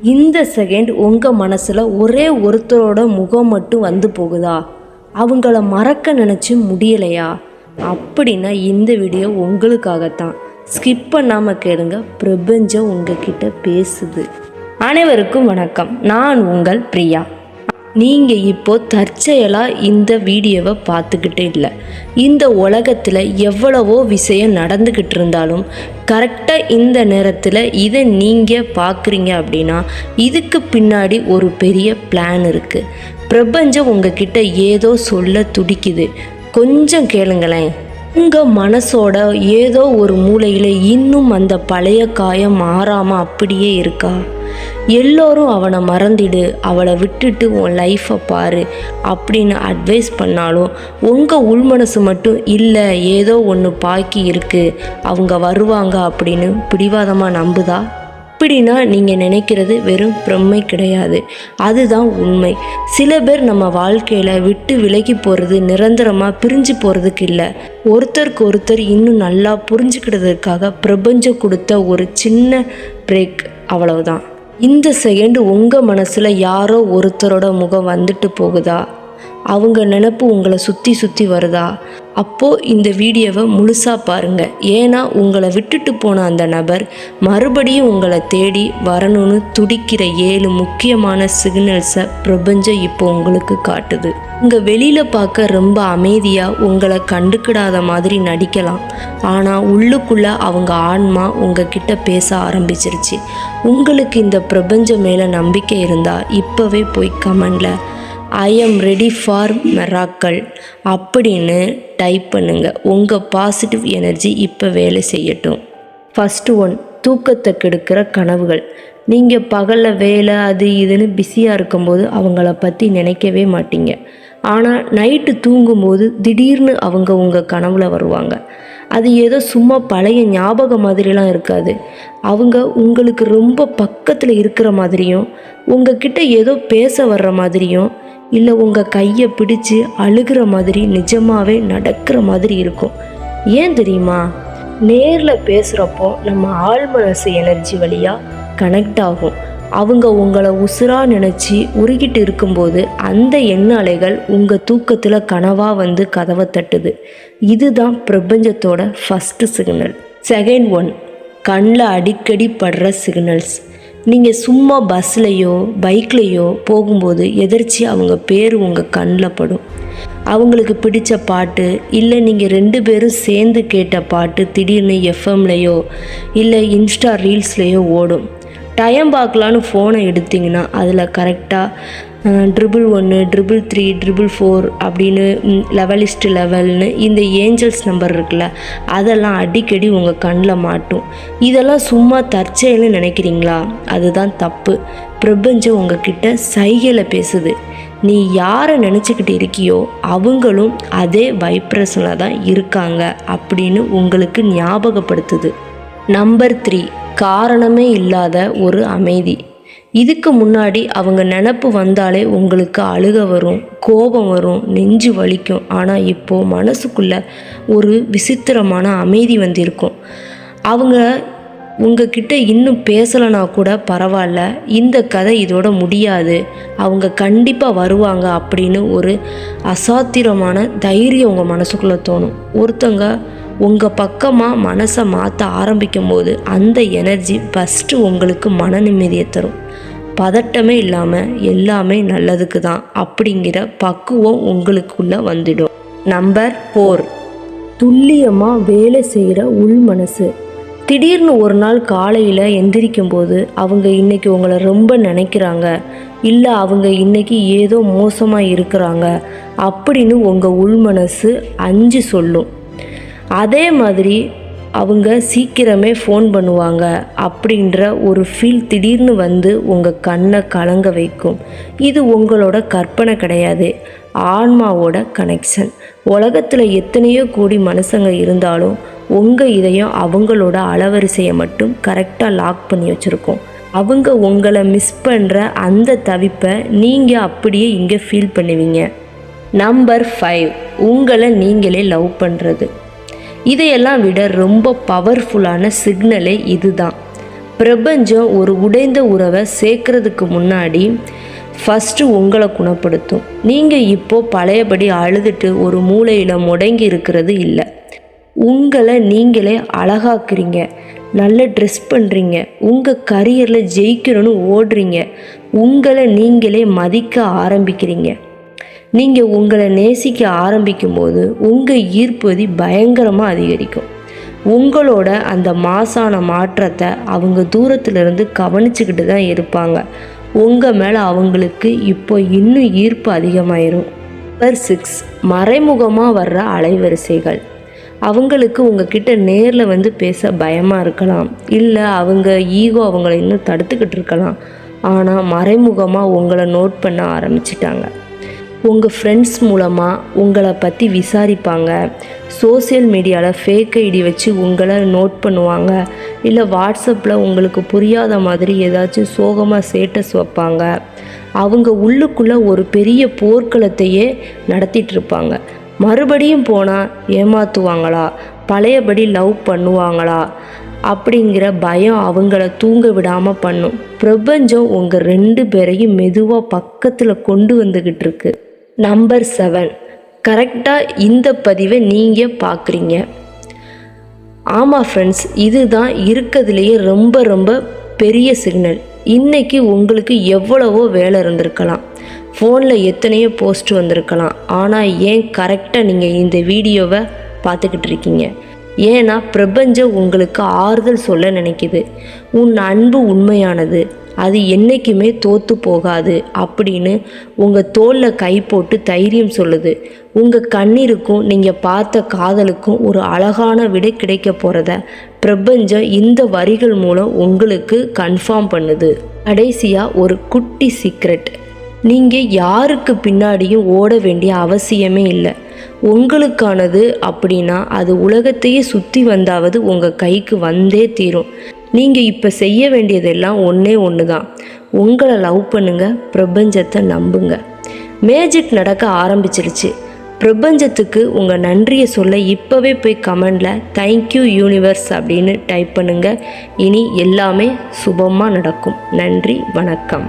இந்த செகண்ட் உங்கள் மனசில் ஒரே ஒருத்தரோட முகம் மட்டும் வந்து போகுதா? அவங்கள மறக்க நினச்சி முடியலையா? அப்படின்னா இந்த வீடியோ உங்களுக்காகத்தான். ஸ்கிப் பண்ணாமல் கேளுங்க. பிரபஞ்சம் உங்ககிட்ட பேசுது. அனைவருக்கும் வணக்கம். நான் உங்கள் பிரியா. நீங்கள் இப்போது தற்செயலாக இந்த வீடியோவை பார்த்துக்கிட்டு இல்லை. இந்த உலகத்தில் எவ்வளவோ விஷயம் நடந்துக்கிட்டு இருந்தாலும் கரெக்டாக இந்த நேரத்தில் இதை நீங்கள் பார்க்குறீங்க அப்படின்னா இதுக்கு பின்னாடி ஒரு பெரிய பிளான் இருக்குது. பிரபஞ்சம் உங்ககிட்ட ஏதோ சொல்ல துடிக்குது. கொஞ்சம் கேளுங்களேன். உங்கள் மனசோட ஏதோ ஒரு மூலையில் இன்னும் அந்த பழைய காயம் மாறாமல் அப்படியே இருக்கா? எல்லோரும் அவனை மறந்துடு, அவளை விட்டுட்டு உன் லைஃப்பை பாரு அப்படின்னு அட்வைஸ் பண்ணாலும் உங்கள் உள்மனசு மட்டும் இல்லை, ஏதோ ஒன்று பாக்கி இருக்குது, அவங்க வருவாங்க அப்படின்னு பிடிவாதமாக நம்புதா? அப்படின்னா நீங்கள் நினைக்கிறது வெறும் பிரமை கிடையாது, அதுதான் உண்மை. சில பேர் நம்ம வாழ்க்கையில் விட்டு விலகி போகிறது நிரந்தரமாக பிரிஞ்சு போகிறதுக்கு இல்லை, ஒருத்தருக்கு ஒருத்தர் இன்னும் நல்லா புரிஞ்சுக்கிட்டதுக்காக பிரபஞ்சம் கொடுத்த ஒரு சின்ன பிரேக், அவ்வளவுதான். இந்த செகண்ட் உங்கள் மனசில் யாரோ ஒருத்தரோட முகம் வந்துட்டு போகுதா? அவங்க நினப்பு உங்களை சுற்றி சுற்றி வருதா? அப்போது இந்த வீடியோவை முழுசாக பாருங்கள். ஏன்னா உங்களை விட்டுட்டு போன அந்த நபர் மறுபடியும் உங்களை தேடி வரணும்னு துடிக்கிற 7 முக்கியமான சிக்னல்ஸை பிரபஞ்சம் இப்போ உங்களுக்கு காட்டுது. உங்கள் வெளியில் பார்க்க ரொம்ப அமைதியாக உங்களை கண்டுக்கிடாத மாதிரி நடிக்கலாம், ஆனால் உள்ளுக்குள்ளே அவங்க ஆன்மா உங்ககிட்ட பேச ஆரம்பிச்சிருச்சு. உங்களுக்கு இந்த பிரபஞ்சம் மேலே நம்பிக்கை இருந்தால் இப்போவே போய் கமெண்டில் ஐ எம் ரெடி ஃபார் மெராக்கல் அப்படின்னு டைப் பண்ணுங்கள். உங்கள் பாசிட்டிவ் எனர்ஜி இப்போ வேலை செய்யட்டும். ஃபஸ்ட்டு 1, தூக்கத்தை கெடுக்கிற கனவுகள். நீங்கள் பகலில் வேலை அது இதுன்னு பிஸியாக இருக்கும்போது அவங்கள பற்றி நினைக்கவே மாட்டீங்க. ஆனால் நைட்டு தூங்கும்போது திடீர்னு அவங்க உங்கள் கனவில் வருவாங்க. அது ஏதோ சும்மா பழைய ஞாபகம் மாதிரிலாம் இருக்காது. அவங்க உங்களுக்கு ரொம்ப பக்கத்தில் இருக்கிற மாதிரியும், உங்ககிட்ட ஏதோ பேச வர்ற மாதிரியும், இல்லை உங்கள் கையை பிடிச்சு அழுகிற மாதிரி நிஜமாகவே நடக்கிற மாதிரி இருக்கும். ஏன் தெரியுமா? நேரில் பேசுகிறப்போ நம்ம ஆழ்மனசு எனர்ஜி வழியாக கனெக்ட் ஆகும். அவங்க உங்களை உசுராக நினச்சி உருகிட்டு இருக்கும்போது அந்த எண்ண அலைகள் உங்கள் தூக்கத்தில் கனவாக வந்து கதவை தட்டுது. இதுதான் பிரபஞ்சத்தோட ஃபஸ்ட்டு சிக்னல். செகண்ட் 1, கண்ணில் அடிக்கடி படுற சிக்னல்ஸ். நீங்கள் சும்மா பஸ்லையோ பைக்லேயோ போகும்போது எதிர்ச்சி அவங்க பேர் உங்கள் கண்ணில் படும். அவங்களுக்கு பிடிச்ச பாட்டு, இல்லை நீங்கள் 2 பேரும் சேர்ந்து கேட்ட பாட்டு திடீர்னு எஃப்எம்லேயோ இல்லை இன்ஸ்டா ரீல்ஸ்லேயோ ஓடும். டைம் பார்க்கலான்னு ஃபோனை எடுத்திங்கன்னா அதில் கரெக்டாக 111 333 444 அப்படின்னு லெவலிஸ்ட்டு இந்த ஏஞ்சல்ஸ் நம்பர் இருக்குல்ல, அதெல்லாம் அடிக்கடி உங்கள் கண்ணில் மாட்டும். இதெல்லாம் சும்மா தற்செயல்னு நினைக்கிறீங்களா? அதுதான் தப்பு. பிரபஞ்சம் உங்ககிட்ட சைகையில் பேசுது. நீ யாரை நினச்சிக்கிட்டு இருக்கியோ அவங்களும் அதே வைப்ரேஷனில் தான் இருக்காங்க அப்படின்னு உங்களுக்கு ஞாபகப்படுத்துது. நம்பர் 3, காரணமே இல்லாத ஒரு அமைதி. இதுக்கு முன்னாடி அவங்க நினப்பு வந்தாலே உங்களுக்கு அழுக வரும், கோபம் வரும், நெஞ்சு வலிக்கும். ஆனால் இப்போது மனசுக்குள்ளே ஒரு விசித்திரமான அமைதி வந்திருக்கும். அவங்க உங்ககிட்ட இன்னும் பேசலைனா கூட பரவாயில்ல, இந்த கதை இதோட முடியாது, அவங்க கண்டிப்பாக வருவாங்க அப்படின்னு ஒரு அசாத்திரமான தைரியம் உங்கள் மனசுக்குள்ளே தோணும். ஒருத்தங்க உங்கள் பக்கமாக மனசை மாற்ற ஆரம்பிக்கும் போது அந்த எனர்ஜி ஃபஸ்ட்டு உங்களுக்கு மன நிம்மதியை தரும். பதட்டமே இல்லாமல் எல்லாமே நல்லதுக்கு தான் அப்படிங்கிற பக்குவம் உங்களுக்குள்ளே வந்துடும். நம்பர் 4, துல்லியமாக வேலை செய்கிற உள் மனசு. திடீர்னு ஒரு நாள் காலையில் எந்திரிக்கும் போது அவங்க இன்றைக்கி உங்களை ரொம்ப நினைக்கிறாங்க, இல்லை அவங்க இன்றைக்கி ஏதோ மோசமாக இருக்கிறாங்க அப்படின்னு உங்கள் உள் மனசு 5 சொல்லும். அதே மாதிரி அவங்க சீக்கிரமே ஃபோன் பண்ணுவாங்க அப்படின்ற ஒரு ஃபீல் திடீர்னு வந்து உங்கள் கண்ணை கலங்க வைக்கும். இது உங்களோட கற்பனை கிடையாது, ஆன்மாவோட கனெக்ஷன். உலகத்தில் எத்தனையோ கோடி மனுஷங்க இருந்தாலும் உங்கள் இதயம் அவங்களோட அளவரிசையை மட்டும் கரெக்டாக லாக் பண்ணி வச்சுருக்கோம். அவங்க உங்களை மிஸ் பண்ணுற அந்த தவிப்பை நீங்கள் அப்படியே இங்கே ஃபீல் பண்ணுவீங்க. நம்பர் 5, உங்களை நீங்களே லவ் பண்ணுறது. இதையெல்லாம் விட ரொம்ப பவர்ஃபுல்லான சிக்னலே இதுதான். பிரபஞ்சம் ஒரு உடைந்த உறவை சேர்க்கறதுக்கு முன்னாடி ஃபஸ்ட்டு உங்களை குணப்படுத்தும். நீங்கள் இப்போது பழையபடி அழுதுட்டு ஒரு மூலையில் முடங்கி இருக்கிறது இல்லை. உங்களை நீங்களே அழகாக்குறீங்க, நல்ல ட்ரெஸ் பண்ணுறீங்க, உங்கள் கரியரில் ஜெயிக்கணும்னு ஓடுறீங்க, உங்களை நீங்களே மதிக்க ஆரம்பிக்கிறீங்க. நீங்கள் உங்களை நேசிக்க ஆரம்பிக்கும்போது உங்கள் ஈர்ப்பதி பயங்கரமாக அதிகரிக்கும். உங்களோட அந்த மாசான மாற்றத்தை அவங்க தூரத்துலேருந்து கவனிச்சுக்கிட்டு தான் இருப்பாங்க. உங்கள் மேலே அவங்களுக்கு இப்போ இன்னும் ஈர்ப்பு அதிகமாயிரும். நம்பர் 6, மறைமுகமாக வர்ற அலைவரிசைகள். அவங்களுக்கு உங்ககிட்ட நேரில் வந்து பேச பயமாக இருக்கலாம், இல்லை அவங்க ஈகோ அவங்கள இன்னும் தடுத்துக்கிட்டு இருக்கலாம். ஆனால் மறைமுகமாக உங்களை நோட் பண்ண ஆரம்பிச்சிட்டாங்க. உங்கள் ஃப்ரெண்ட்ஸ் மூலமாக உங்களை பற்றி விசாரிப்பாங்க, சோசியல் மீடியாவில் ஃபேக் ஐடி வச்சு உங்களை நோட் பண்ணுவாங்க, இல்லை வாட்ஸ்அப்பில் உங்களுக்கு புரியாத மாதிரி ஏதாச்சும் சோகமாக ஸ்டேட்டஸ் வைப்பாங்க. அவங்க உள்ளுக்குள்ளே ஒரு பெரிய போர்க்களத்தையே நடத்திட்டுருப்பாங்க. மறுபடியும் போனால் ஏமாற்றுவாங்களா, பழையபடி லவ் பண்ணுவாங்களா அப்படிங்கிற பயம் அவங்கள தூங்க விடாமல் பண்ணும். பிரபஞ்சம் உங்கள் 2 பேரையும் மெதுவாக பக்கத்தில் கொண்டு வந்துக்கிட்டு இருக்கு. நம்பர் 7, கரெக்டாக இந்த பதிவை நீங்கள் பார்க்குறீங்க. ஆமாம் ஃப்ரெண்ட்ஸ், இதுதான் இருக்கிறதுலையே ரொம்ப ரொம்ப பெரிய சிக்னல். இன்றைக்கி உங்களுக்கு எவ்வளவோ வேலை இருந்திருக்கலாம், ஃபோனில் எத்தனையோ போஸ்ட் வந்திருக்கலாம். ஆனால் ஏன் கரெக்டாக நீங்கள் இந்த வீடியோவை பார்த்துக்கிட்டு இருக்கீங்க? ஏன்னா பிரபஞ்சம் உங்களுக்கு ஆறுதல் சொல்ல நினைக்குது. உன் அன்பு உண்மையானது, அது என்றைக்குமே தோற்று போகாது அப்படின்னு உங்கள் தோளில் கை போட்டு தைரியம் சொல்லுது. உங்கள் கண்ணீருக்கும் நீங்கள் பார்த்த காதலுக்கும் ஒரு அழகான விடை கிடைக்க போகிறத பிரபஞ்சம் இந்த வரிகள் மூலம் உங்களுக்கு கன்ஃபார்ம் பண்ணுது. கடைசியாக ஒரு குட்டி சீக்ரெட். நீங்கள் யாருக்கு பின்னாடியும் ஓட வேண்டிய அவசியமே இல்லை. உங்களுக்கானது அப்படின்னா அது உலகத்தையே சுற்றி வந்தாவது உங்கள் கைக்கு வந்தே தீரும். நீங்கள் இப்போ செய்ய வேண்டியதெல்லாம் ஒன்று தான். உங்களை லவ் பண்ணுங்க, பிரபஞ்சத்தை நம்புங்க. மேஜிக் நடக்க ஆரம்பிச்சிருச்சு. பிரபஞ்சத்துக்கு உங்கள் நன்றியை சொல்ல இப்போவே போய் கமெண்டில் தேங்க்யூ யூனிவர்ஸ் அப்படின்னு டைப் பண்ணுங்கள். இனி எல்லாமே சுபமாக நடக்கும். நன்றி, வணக்கம்.